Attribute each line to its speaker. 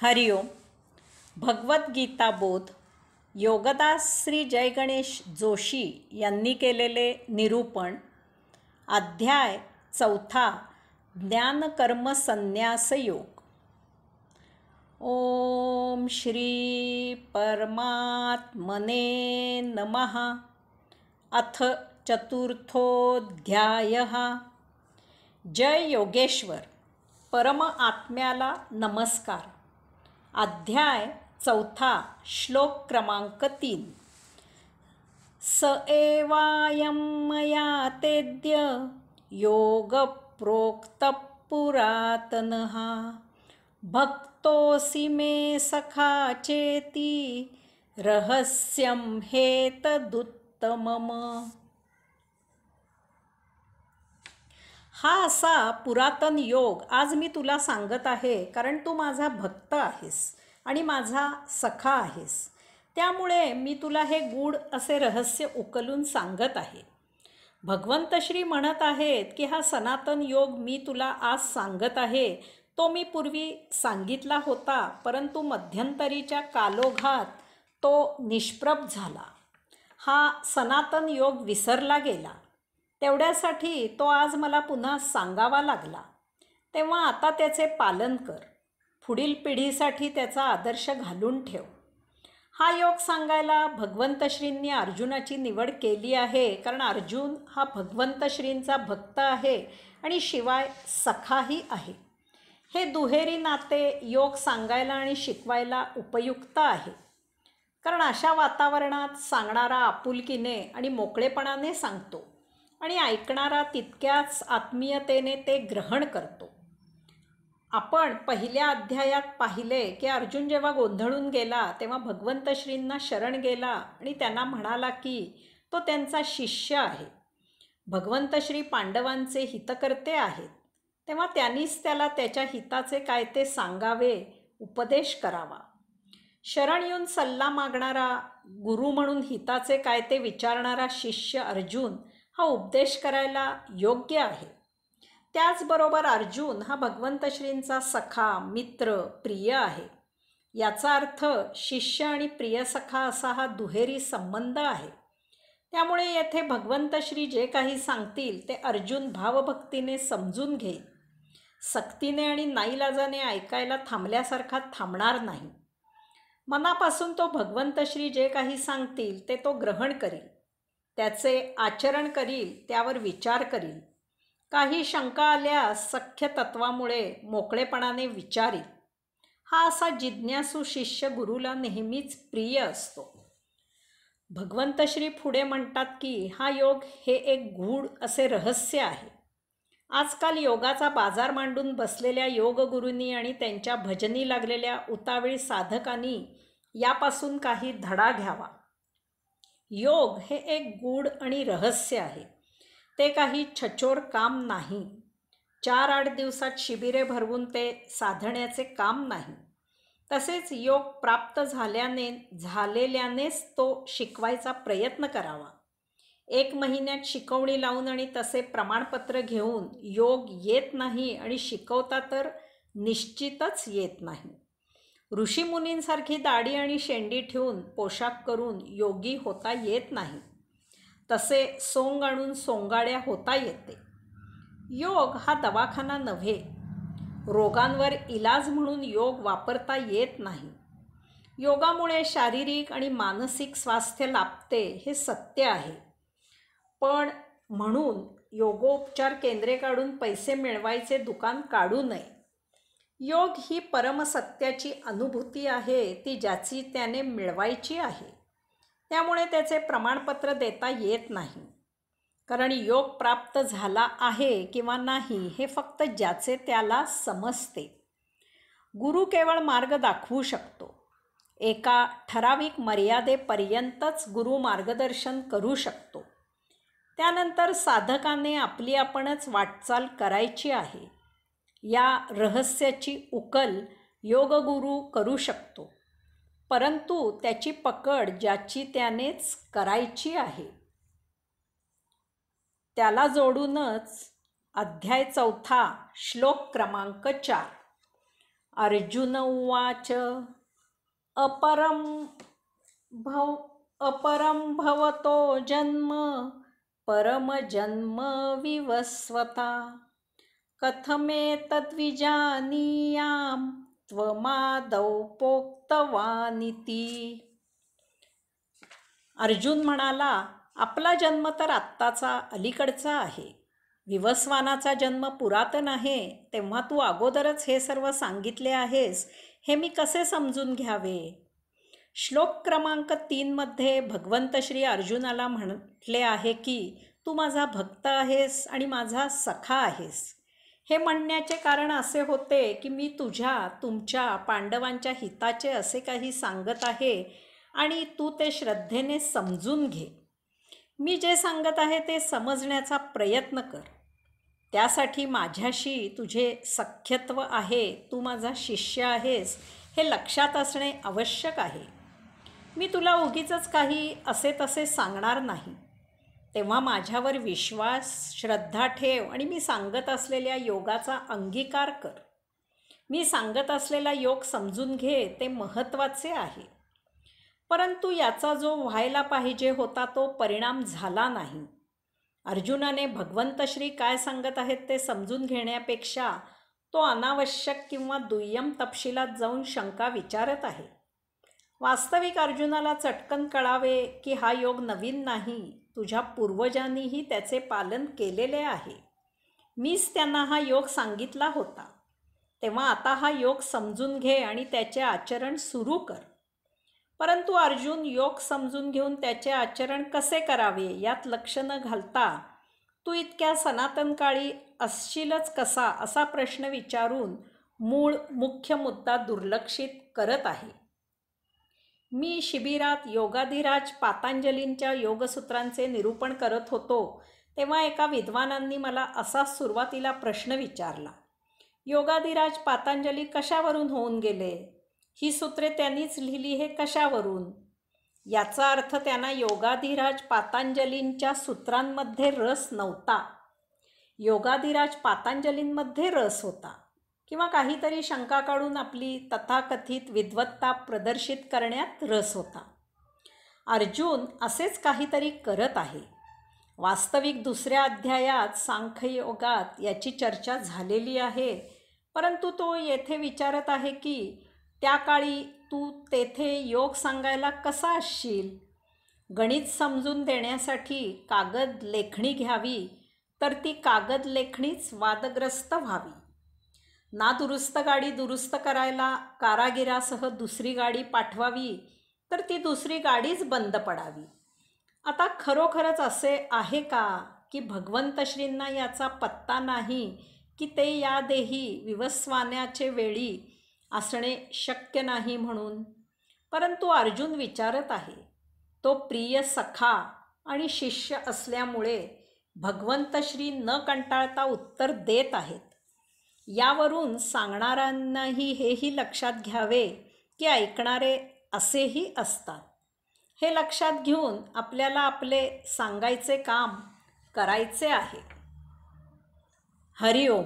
Speaker 1: हरिओम. भगवद्गीता बोध योगदास श्री जयगणेश जोशी यांनी केलेले निरूपण. अध्याय 4. ज्ञानकर्म योग. ओम श्री परमात्मने नमः. अथ चतुर्थोऽध्यायः. जय योगेश्वर. परम आत्म्याला नमस्कार. अध्याय 4. श्लोक क्रमांक 3. स एवायं मया तेद्य योग प्रोक्त पुरातनः भक्तोऽसि मे सखा चेति रहस्यं हेतदुत्तमम्. हा असा पुरातन योग आज मी तुला सांगत आहे, कारण तू माझा भक्त आहेस आणि माझा सखा आहेस. त्यामुळे मी तुला हे गूढ असे रहस्य उकलून सांगत आहे. भगवंत श्री म्हणत आहेत की हा सनातन योग मी तुला आज सांगत आहे तो मी पूर्वी सांगितला होता, परंतु मध्यंतरीच्या कालोघात तो निष्प्रभ झाला. हा सनातन योग विसरला गेला. तेवढ्यासाठी तो आज मला पुन्हा सांगावा लागला. तेव्हा आता त्याचे पालन कर. पुढील पिढीसाठी त्याचा आदर्श घालून ठेव. हा योग सांगायला भगवंत श्रींनी अर्जुनाची निवड केली आहे, कारण अर्जुन हा भगवंत श्रींचा भक्त आहे आणि शिवाय सखाही आहे. हे दुहेरी नाते योग सांगायला आणि शिकवायला उपयुक्त आहे, कारण अशा वातावरणात सांगणारा आपुलकीने आणि मोकळेपणाने सांगतो आणि ऐकणारा तितक्याच आत्मीयतेने ते ग्रहण करतो. आपण पहिल्या अध्यायात पाहिले की अर्जुन जेव्हा गोंधळून गेला तेव्हा भगवंत श्रींना शरण गेला आणि त्यांना म्हणाला की तो त्यांचा शिष्य आहे. भगवंत श्री पांडवांचे हितकर्ते आहेत, तेव्हा त्यांनीच त्याला त्याच्या हिताचे काय ते सांगावे, उपदेश करावा. शरण येऊन सल्ला मागणारा, गुरु म्हणून हिताचे काय ते विचारणारा शिष्य अर्जुन हा उपदेश करायला योग्य आहे. त्याचबरोबर अर्जुन हा भगवंत श्रींचा सखा, मित्र, प्रिय आहे. याचा अर्थ शिष्य आणि प्रिय सखा असा हा दुहेरी संबंध आहे. त्यामुळे येथे भगवंत श्री जे काही सांगतील ते अर्जुन भावभक्तीने समजून घेईल. सक्तीने आणि नाईलाजाने ऐकायला थांबल्यासारखा थांबणार नाही. मनापासून तो भगवंत श्री जे काही सांगतील ते तो ग्रहण करील, त्याचे आचरण करील, त्यावर विचार करील. काही शंका आल्यास सख्य तत्वामुळे मोकळेपणाने विचारील. हा असा जिज्ञासू शिष्य गुरुला नेहमीच प्रिय असतो. भगवंत श्री पुढे म्हणतात की हा योग हे एक गूढ असे रहस्य आहे. आजकाल योगाचा बाजार मांडून बसलेल्या योगगुरूंनी आणि त्यांच्या भजनी लागलेल्या उतावीळ साधकांनी यापासून काही धडा घ्यावा. योग हे एक गूढ आणि रहस्य आहे. ते काही छचोर काम नाही. 4-8 दिवसात शिबिरे भरवून ते साधण्याचे काम नाही. तसेच योग प्राप्त झालेल्यानेच तो शिकवायचा प्रयत्न करावा. 1 महिन्यात शिकवणी लावून आणि तसे प्रमाणपत्र घेऊन योग येत नाही आणि शिकवता तर निश्चितच येत नाही. ऋषीमुनींसारखी दाढी आणि शेंडी ठेवून पोशाख करून योगी होता येत नाही. तसे सोंग आणून सोंगाड्या होता येते. योग हा दवाखाना नव्हे. रोगांवर इलाज म्हणून योग वापरता येत नाही. योगामुळे शारीरिक आणि मानसिक स्वास्थ्य लाभते हे सत्य आहे, पण म्हणून योगोपचार केंद्रे काढून पैसे मिळवायचे दुकान काढू नये. योग ही परमसत्याची अनुभूती आहे, ती ज्याची त्याने मिळवायची आहे. त्यामुळे त्याचे प्रमाणपत्र देता येत नाही, कारण योग प्राप्त झाला आहे किंवा नाही हे फक्त ज्याचे त्याला समजते. गुरु केवळ मार्ग दाखवू शकतो. एका ठराविक मर्यादेपर्यंतच गुरु मार्गदर्शन करू शकतो. त्यानंतर साधकाने आपली आपणच वाटचाल करायची आहे. या रहस्याची उकल योगगुरू करू शकतो, परंतु त्याची पकड ज्याची त्यानेच करायची आहे. त्याला जोडूनच अध्याय 4 श्लोक क्रमांक 4. अर्जुन उवाच अपरं भवतो जन्म परमजन्म विवस्वता कथमेतद्विजानीयां त्वमादौ प्रोक्तवानिति. अर्जुन म्हणाला, आपला जन्म तर आत्ताचा अलीकडचा आहे. विवस्वानाचा जन्म पुरातन आहे, तेव्हा तू अगोदरच हे सर्व सांगितले आहेस, हे मी कसे समजून घ्यावे. श्लोक क्रमांक 3 मध्ये भगवंत श्री अर्जुनाला म्हटले आहे की तू माझा भक्त आहेस आणि माझा सखा आहेस. हे म्हणण्याचे कारण असे होते की मी तुमच्या पांडवांच्या हिताचे असे काही सांगत आहे आणि तू ते श्रद्धेने समजून घे. मी जे सांगत आहे ते समजण्याचा प्रयत्न कर. त्यासाठी माझ्याशी तुझे सख्यत्व आहे, तू माझा शिष्य आहेस हे लक्षात असणे आवश्यक आहे. मी तुला उगीचच काही असे तसे सांगणार नाही. तेव्हा माझ्यावर विश्वास, श्रद्धा ठेव आणि मी सांगत असलेल्या योगाचा अंगीकार कर. मी सांगत असलेला योग समजून घे, ते महत्त्वाचे आहे. परंतु याचा जो व्हायला पाहिजे होता तो परिणाम झाला नाही. अर्जुनाने भगवंत श्री काय सांगत आहेत ते समजून घेण्यापेक्षा तो अनावश्यक किंवा दुय्यम तपशिलात जाऊन शंका विचारत आहे. वास्तविक अर्जुनाला चटकन कळावे की हा योग नवीन नाही, तुझ्या पूर्वजांनीही त्याचे पालन केलेले आहे. मीच त्यांना हा योग सांगितला होता. तेव्हा आता हा योग समजून घे आणि त्याचे आचरण सुरू कर. परंतु अर्जुन योग समजून घेऊन त्याचे आचरण कसे करावे यात लक्ष न घालता तू इतक्या सनातन काळी असशीलच कसा असा प्रश्न विचारून मुख्य मुद्दा दुर्लक्षित करत आहे. मी शिबिरात योगाधिराज पातंजलींच्या योगसूत्रांचे निरूपण करत होतो तेव्हा एका विद्वानांनी मला असा सुरुवातीला प्रश्न विचारला, योगाधिराज पातंजली कशावरून होऊन गेले? ही सूत्रे त्यांनीच लिहिली हे कशावरून? याचा अर्थ त्यांना योगाधिराज पातंजलींच्या सूत्रांमध्ये रस नव्हता. योगाधिराज पातंजलींमध्ये रस होता किंवा काहीतरी शंका काढून आपली तथाकथित विद्वत्ता प्रदर्शित करण्यात रस होता. अर्जुन असेच काहीतरी करत आहे. वास्तविक 2ऱ्या अध्यायात सांख्ययोगात याची चर्चा झालेली आहे, परंतु तो येथे विचारत आहे की त्या काळी तू तेथे योग सांगायला कसा असशील? गणित समजून देण्यासाठी कागद लेखणी घ्यावी तर ती कागद लेखणीच वादग्रस्त व्हावी. नादुरुस्त गाडी दुरुस्त करायला कारागिरासह दुसरी गाडी पाठवावी तर ती दुसरी गाडीच बंद पडावी. आता खरोखरच असे आहे का की भगवंत श्रींना याचा पत्ता नाही की ते या देही विवस्वानाचे वेळी असणे शक्य नाही म्हणून? परंतु अर्जुन विचारत आहे. तो प्रिय सखा आणि शिष्य असल्यामुळे भगवंत श्री न कंटाळता उत्तर देत आहेत. यावरून सांगणाऱ्यांनाही हेही लक्षात घ्यावे की ऐकणारे असेही असतात. हे लक्षात घेऊन आपल्याला आपले सांगायचे काम करायचे आहे. हरिओम.